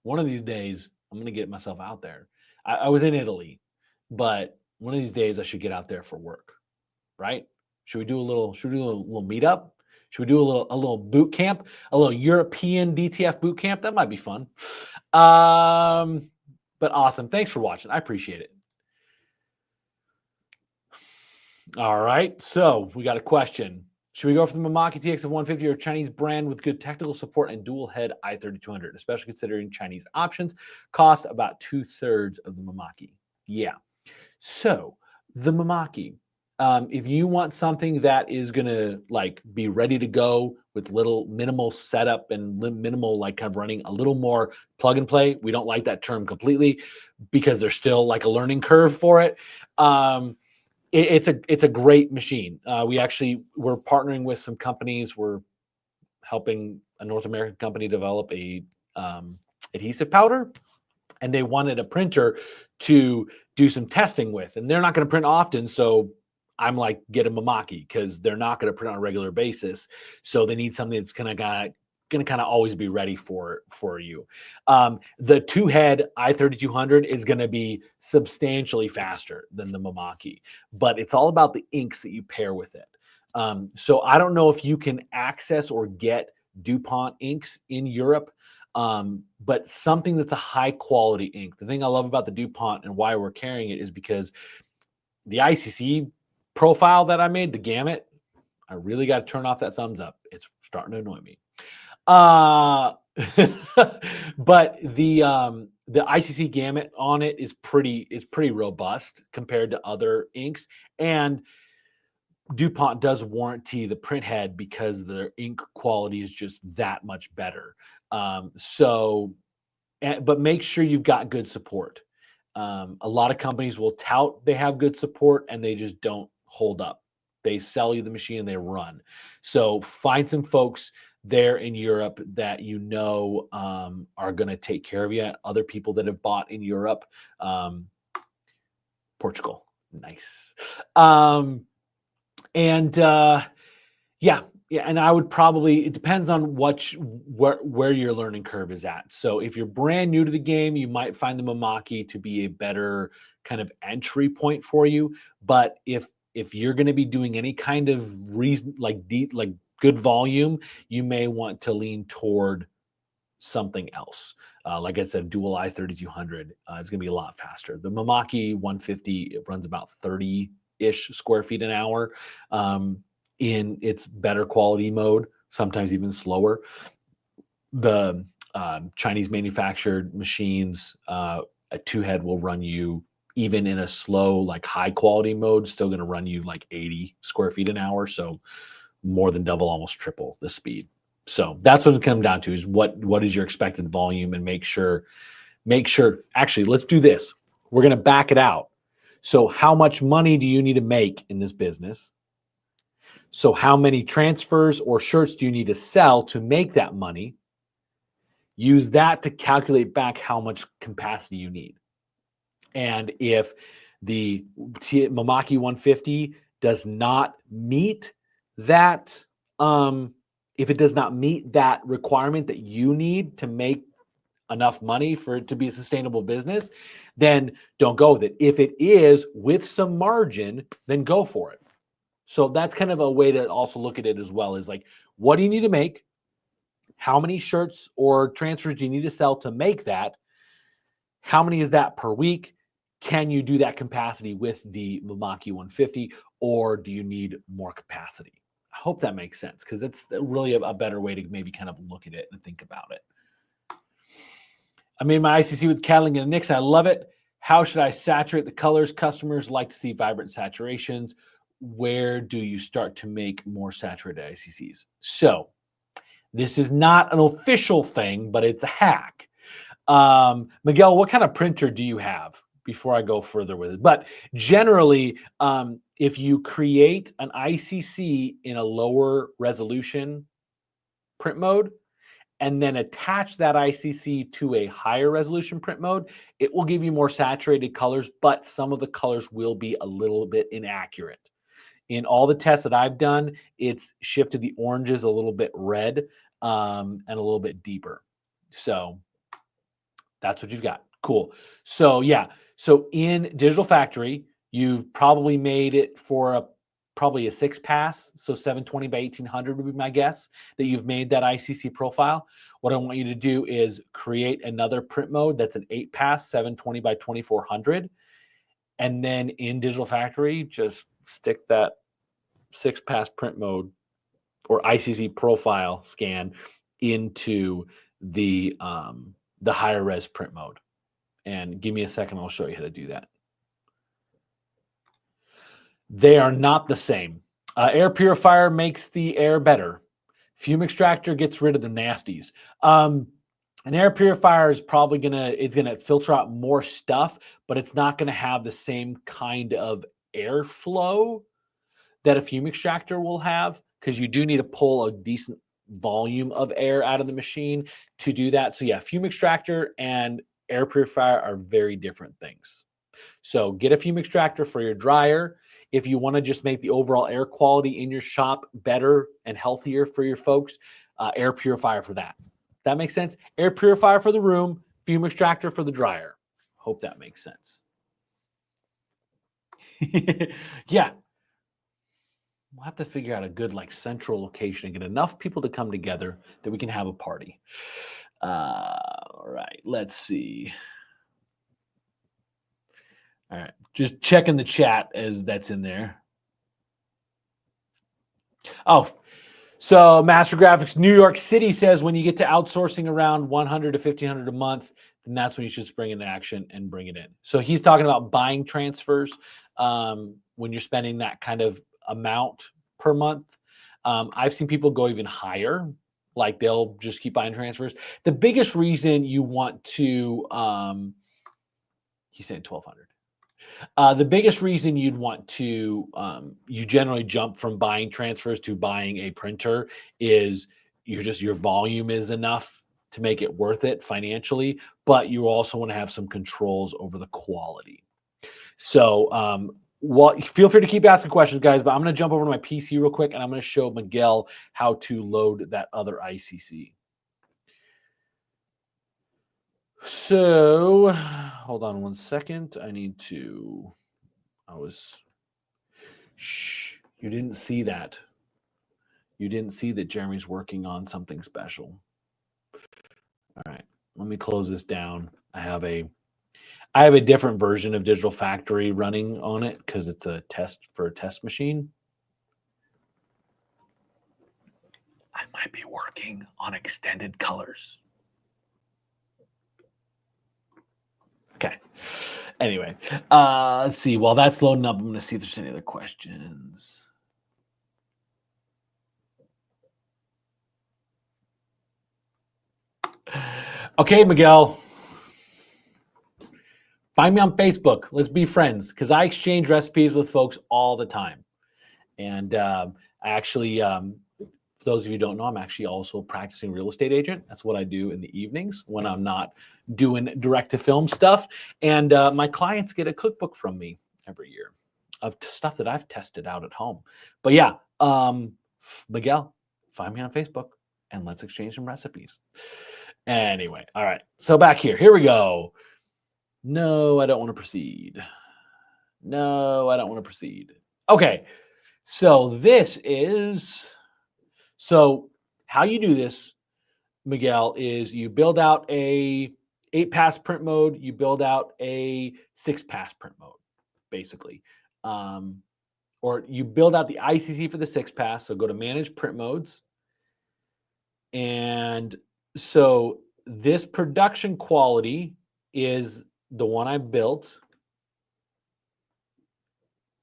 One of these days, I'm going to get myself out there. I was in Italy, but one of these days I should get out there for work, right? Should we do a little meetup? Should we do a little boot camp, a little European DTF boot camp? That might be fun. But awesome. Thanks for watching. I appreciate it. All right. So we got a question. Should we go for the Mamaki TX of 150 or a Chinese brand with good technical support and dual head i3200, especially considering Chinese options cost about 2/3 of the Mamaki? Yeah. So the Mamaki, if you want something that is going to like be ready to go with little minimal setup and minimal like kind of running a little more plug and play, we don't like that term completely because there's still like a learning curve for it. It's a great machine. We're partnering with some companies. We're helping a North American company develop a adhesive powder, and they wanted a printer to do some testing with, and they're not going to print often. So I'm like, get a Mamaki because they're not going to print on a regular basis. So they need something that's going to kind of always be ready for you. The two-head i3200 is going to be substantially faster than the Mamaki, but it's all about the inks that you pair with it. So I don't know if you can access or get DuPont inks in Europe, but something that's a high quality ink. The thing I love about the DuPont and why we're carrying it is because the ICC profile that I made, the gamut, I really got to turn off that thumbs up. It's starting to annoy me. But the ICC gamut on it is pretty robust compared to other inks, and DuPont does warranty the print head because their ink quality is just that much better. But make sure you've got good support. A lot of companies will tout they have good support and they just don't hold up. They sell you the machine and they run. So find some folks there in Europe that you know are going to take care of you. Other people that have bought in Europe, Portugal, nice. And I would probably, it depends on where your learning curve is at. So if you're brand new to the game, you might find the Mamaki to be a better kind of entry point for you. But if you're going to be doing any kind of reason like good volume, you may want to lean toward something else. Like I said, dual i3200 is going to be a lot faster. The Mamaki 150, it runs about 30-ish square feet an hour in its better quality mode, sometimes even slower. The Chinese manufactured machines, a two-head will run you, even in a slow, like high quality mode, still going to run you like 80 square feet an hour. So more than double, almost triple the speed. So that's what it comes down to, is what is your expected volume, and make sure, actually, let's do this. We're going to back it out. So how much money do you need to make in this business? So how many transfers or shirts do you need to sell to make that money? Use that to calculate back how much capacity you need. And if the Mamaki 150 does not meet that, if it does not meet that requirement that you need to make enough money for it to be a sustainable business, then don't go with it. If it is with some margin, then go for it. So that's kind of a way to also look at it as well, is like, what do you need to make? How many shirts or transfers do you need to sell to make that? How many is that per week? can you do that capacity with the Mamaki 150, or do you need more capacity? I hope that makes sense, because that's really a better way to maybe kind of look at it and think about it. I made my ICC with Cataling and Nix. I love it. How should I saturate the colors? Customers like to see vibrant saturations. Where do you start to make more saturated ICCs? So this is not an official thing, but it's a hack. Miguel, what kind of printer do you have? Before I go further with it. But generally, if you create an ICC in a lower resolution print mode, and then attach that ICC to a higher resolution print mode, it will give you more saturated colors, but some of the colors will be a little bit inaccurate. In all the tests that I've done, it's shifted the oranges a little bit red and a little bit deeper. So that's what you've got. Cool. So yeah. So in Digital Factory, you've probably made it for probably a 6-pass. So 720 by 1800 would be my guess that you've made that ICC profile. What I want you to do is create another print mode that's an 8-pass, 720 by 2400. And then in Digital Factory, just stick that 6-pass print mode or ICC profile scan into the higher res print mode. And give me a second, I'll show you how to do that. They are not the same. Air purifier makes the air better. Fume extractor gets rid of the nasties. An air purifier is probably gonna filter out more stuff, but it's not gonna have the same kind of airflow that a fume extractor will have, because you do need to pull a decent volume of air out of the machine to do that. So yeah, fume extractor and air purifier are very different things. So get a fume extractor for your dryer. If you want to just make the overall air quality in your shop better and healthier for your folks, air purifier for that. That makes sense? Air purifier for the room, fume extractor for the dryer. Hope that makes sense. Yeah. We'll have to figure out a good central location and get enough people to come together that we can have a party. All right, let's see. All right, just checking the chat as that's in there. Oh, so Master Graphics New York City says when you get to outsourcing around 100 to 1,500 a month, then that's when you should spring into action and bring it in. So he's talking about buying transfers when you're spending that kind of amount per month. I've seen people go even higher, like they'll just keep buying transfers. The biggest reason you want to, he's saying 1,200. The biggest reason you'd want to, you generally jump from buying transfers to buying a printer is your volume is enough to make it worth it financially, but you also want to have some controls over the quality. So, well, feel free to keep asking questions, guys, but I'm going to jump over to my PC real quick and I'm going to show Miguel how to load that other ICC. So, hold on one second. Shh, you didn't see that. You didn't see that Jeremy's working on something special. All right, let me close this down. I have a different version of Digital Factory running on it because it's a test machine. I might be working on extended colors. Okay. Anyway, let's see. While that's loading up, I'm going to see if there's any other questions. Okay, Miguel. Find me on Facebook. Let's be friends, because I exchange recipes with folks all the time. And I actually, for those of you who don't know, I'm actually also a practicing real estate agent. That's what I do in the evenings when I'm not doing direct-to-film stuff. And my clients get a cookbook from me every year of stuff that I've tested out at home. But yeah, Miguel, find me on Facebook and let's exchange some recipes. Anyway, all right. So back here we go. No, I don't want to proceed. No, I don't want to proceed. Okay, so so how you do this, Miguel, is you build out a 8-pass print mode, you build out a 6-pass print mode, basically. Or you build out the ICC for the 6-pass. So go to manage print modes. And so this production quality is the one I built.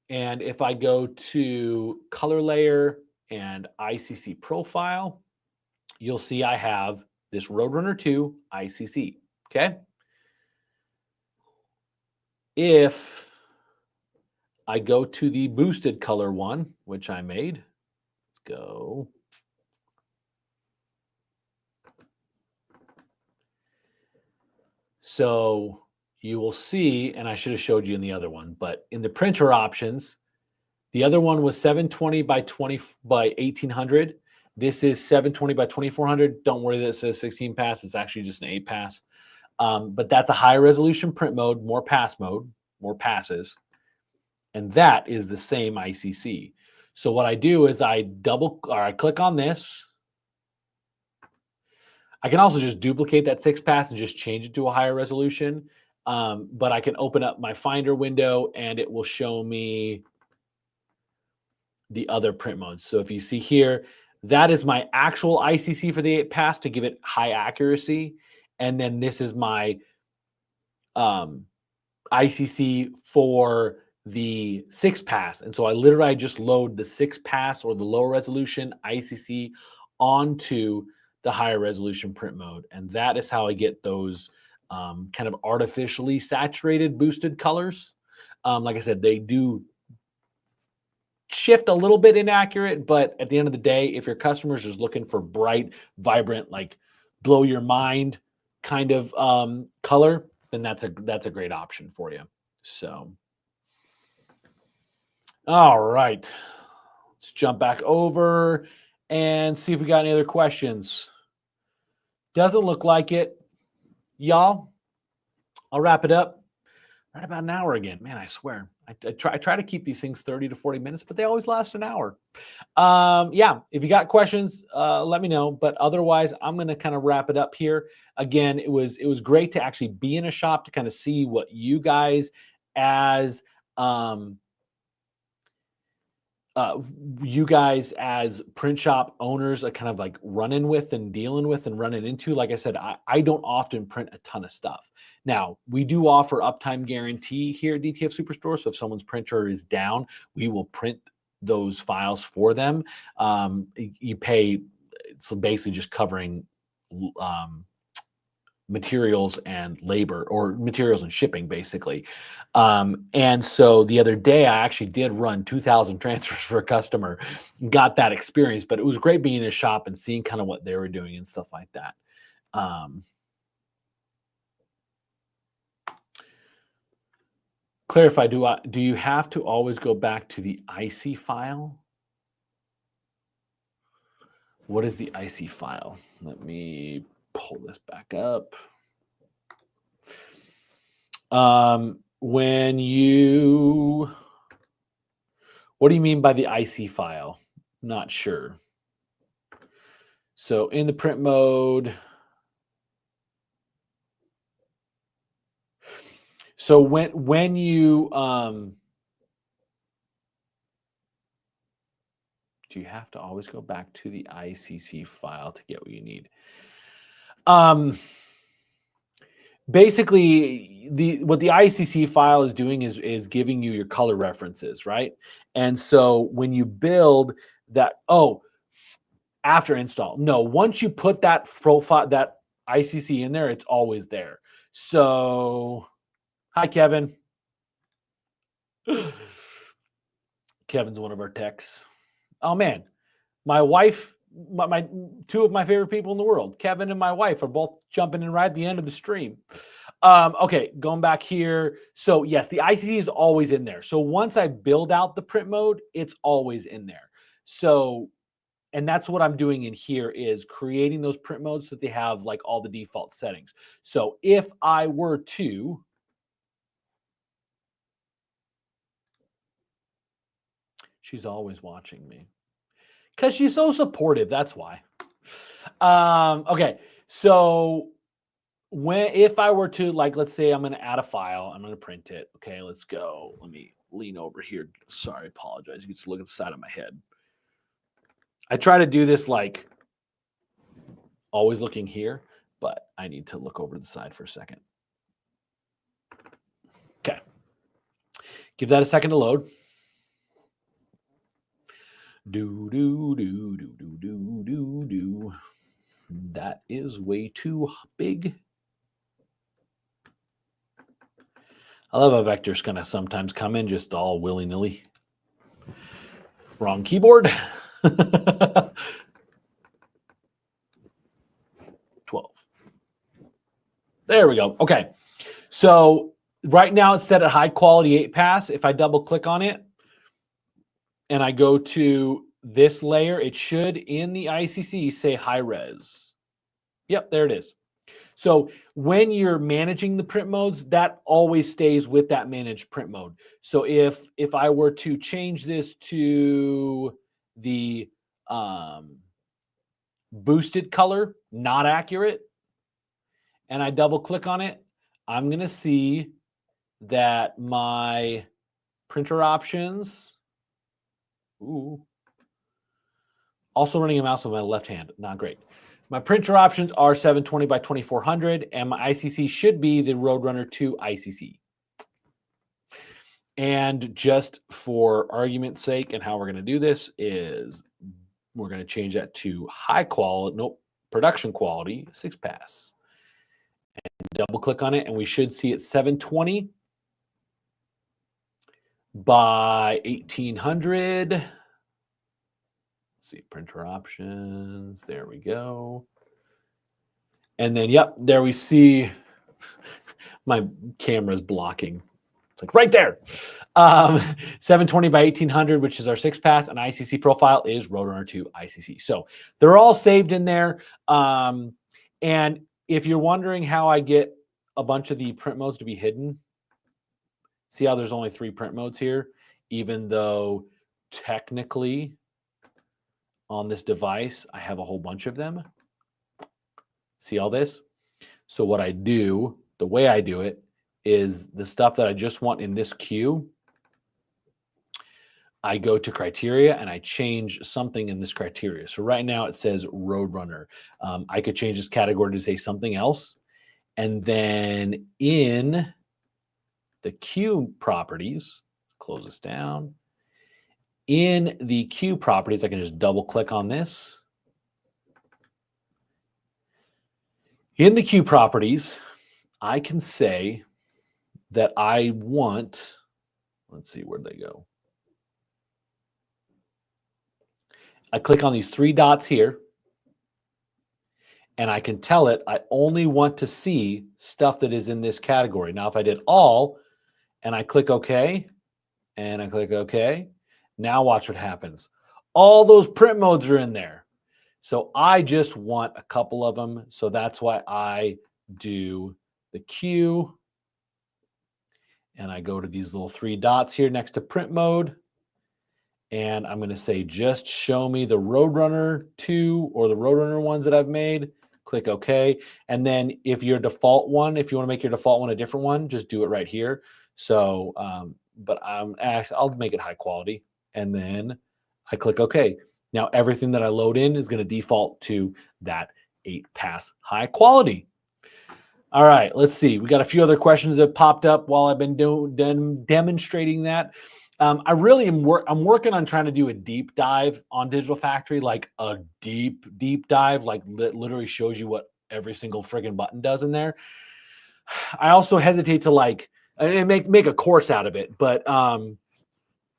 And if I go to color layer and ICC profile, you'll see I have this Roadrunner 2 ICC, okay? If I go to the boosted color one, which I made, let's go. So you will see, and I should have showed you in the other one, but in the printer options, the other one was 720 by 1800. This is 720 by 2400. Don't worry that it says 16 pass. It's actually just an 8-pass. But that's a high resolution print mode, more passes. And that is the same ICC. So what I do is I click on this. I can also just duplicate that 6-pass and just change it to a higher resolution. But I can open up my Finder window and it will show me the other print modes. So if you see here, that is my actual ICC for the 8-pass to give it high accuracy. And then this is my ICC for the 6-pass. And so I just load the 6-pass or the low resolution ICC onto the higher resolution print mode. And that is how I get those kind of artificially saturated boosted colors. Like I said, they do shift a little bit inaccurate, but at the end of the day, if your customer's just looking for bright, vibrant, like blow your mind kind of color, then that's a great option for you. So, all right, let's jump back over and see if we got any other questions. Doesn't look like it, y'all. I'll wrap it up right about an hour again. Man, I swear. I try to keep these things 30 to 40 minutes, but they always last an hour. Yeah, if you got questions, let me know. But otherwise, I'm going to kind of wrap it up here. Again, it was great to actually be in a shop to kind of see what you guys as print shop owners are kind of like running with and dealing with and running into. Like I said, I don't often print a ton of stuff. Now, we do offer uptime guarantee here at DTF Superstore. So if someone's printer is down, we will print those files for them. You pay, it's basically just covering materials and labor, or materials and shipping, basically. And so the other day, I actually did run 2,000 transfers for a customer, got that experience, but it was great being in a shop and seeing kind of what they were doing and stuff like that. Clarify, do you have to always go back to the IC file? What is the IC file? Let me pull this back up. What do you mean by the IC file? Not sure. So in the print mode, so when you do you have to always go back to the ICC file to get what you need? Basically, what the ICC file is doing is giving you your color references, right? And so when you build that, after install, no, once you put that profile, that ICC in there, it's always there. So, hi, Kevin. Kevin's one of our techs. Oh man, my wife, my two of my favorite people in the world, Kevin and my wife, are both jumping in right at the end of the stream. Okay, going back here. So yes, the ICC is always in there. So once I build out the print mode, it's always in there. So, and that's what I'm doing in here, is creating those print modes so that they have like all the default settings. So if I were to, she's always watching me because she's so supportive. That's why. Okay, so if I were to, like, let's say I'm going to add a file, I'm going to print it. Okay, let's go. Let me lean over here. Sorry, apologize. You can just look at the side of my head. I try to do this like always looking here, but I need to look over to the side for a second. Okay. Give that a second to load. Do. That is way too big. I love how vectors kind of sometimes come in just all willy-nilly. Wrong keyboard. 12. There we go. Okay. So right now it's set at high quality 8 pass. If I double click on it and I go to this layer, it should in the ICC say high res. Yep, there it is. So when you're managing the print modes, that always stays with that managed print mode. So if I were to change this to the boosted color, not accurate, and I double click on it, I'm going to see that my printer options, also running a mouse with my left hand, not great. My printer options are 720 by 2400, and my ICC should be the Roadrunner 2 ICC. And just for argument's sake, and how we're going to do this is we're going to change that to high quality, production quality, 6 pass. And double click on it, and we should see it 720 by 1800. Let's see, printer options. There we go. And then, yep, there we see my camera's blocking. It's like right there. 720 by 1800, which is our 6 pass, and ICC profile is Roadrunner 2 ICC. So they're all saved in there. And if you're wondering how I get a bunch of the print modes to be hidden, see how there's only 3 print modes here, even though technically on this device, I have a whole bunch of them. See all this? So what I do, the way I do it, is the stuff that I just want in this queue, I go to criteria and I change something in this criteria. So right now it says Roadrunner. I could change this category to say something else. And then in the queue properties, close this down. In the queue properties, I can just double click on this. In the queue properties, I can say that I want, let's see, where'd they go? I click on these 3 dots here, and I can tell it I only want to see stuff that is in this category. Now, if I did all, and I click OK, and I click OK, now watch what happens. All those print modes are in there. So I just want a couple of them. So that's why I do the queue. And I go to these little 3 dots here next to print mode. And I'm going to say, just show me the Roadrunner 2 or the Roadrunner ones that I've made. Click OK. And then if your default one, if you want to make your default one a different one, just do it right here. So, but I'll make it high quality. And then I click OK. Now everything that I load in is going to default to that 8 pass high quality. All right, let's see. We got a few other questions that popped up while I've been demonstrating that. I really am I'm working on trying to do a deep dive on Digital Factory, like a deep dive, like literally shows you what every single friggin' button does in there. I also hesitate to like make a course out of it, but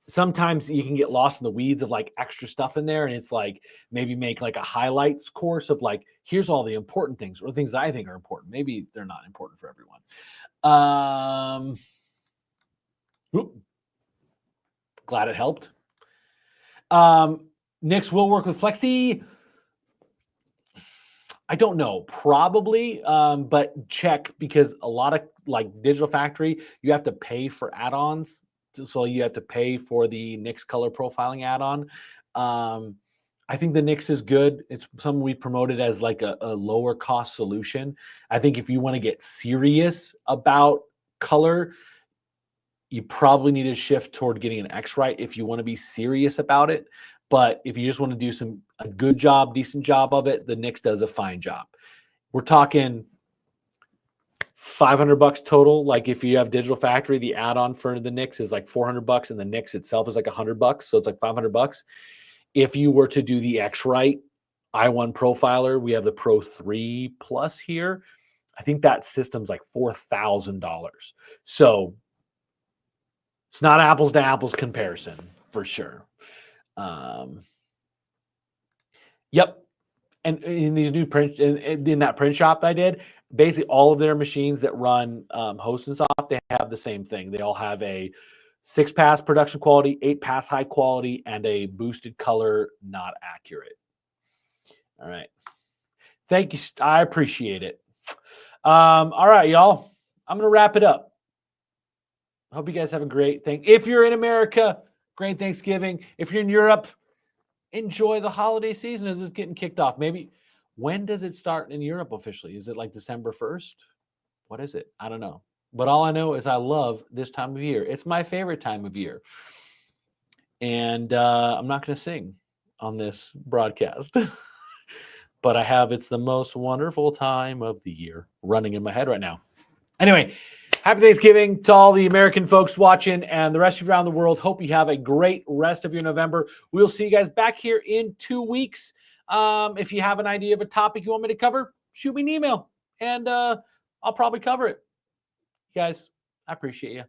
sometimes you can get lost in the weeds of like extra stuff in there, and it's like maybe make like a highlights course of like, here's all the important things or things that I think are important. Maybe they're not important for everyone. Glad it helped. Nix will work with Flexi. I don't know, probably, but check, because a lot of like Digital Factory, you have to pay for add-ons. So you have to pay for the Nix color profiling add-on. I think the Nix is good. It's something we promoted as like a lower cost solution. I think if you want to get serious about color, you probably need to shift toward getting an X-Rite if you want to be serious about it. But if you just want to do a good job, decent job of it, the Nix does a fine job. We're talking $500 total. Like if you have Digital Factory, the add-on for the Nix is like $400, and the Nix itself is like $100, so it's like $500. If you were to do the X-Rite I1 profiler, we have the Pro 3 Plus here. I think that system's like $4,000. So it's not apples to apples comparison for sure. Yep. And in these new print, in that print shop I did, basically all of their machines that run Host and Soft, they have the same thing. They all have a 6-pass production quality, 8-pass high quality, and a boosted color not accurate. All right. Thank you. I appreciate it. All right, y'all. I'm going to wrap it up. Hope you guys have a great thing. If you're in America, great Thanksgiving. If you're in Europe, enjoy the holiday season as it's getting kicked off. Maybe when does it start in Europe officially? Is it like December 1st? What is it? I don't know. But all I know is I love this time of year. It's my favorite time of year. And I'm not going to sing on this broadcast. But I have It's the Most Wonderful Time of the Year running in my head right now. Anyway, happy Thanksgiving to all the American folks watching and the rest of you around the world. Hope you have a great rest of your November. We'll see you guys back here in 2 weeks. If you have an idea of a topic you want me to cover, shoot me an email, and I'll probably cover it. Guys, I appreciate you.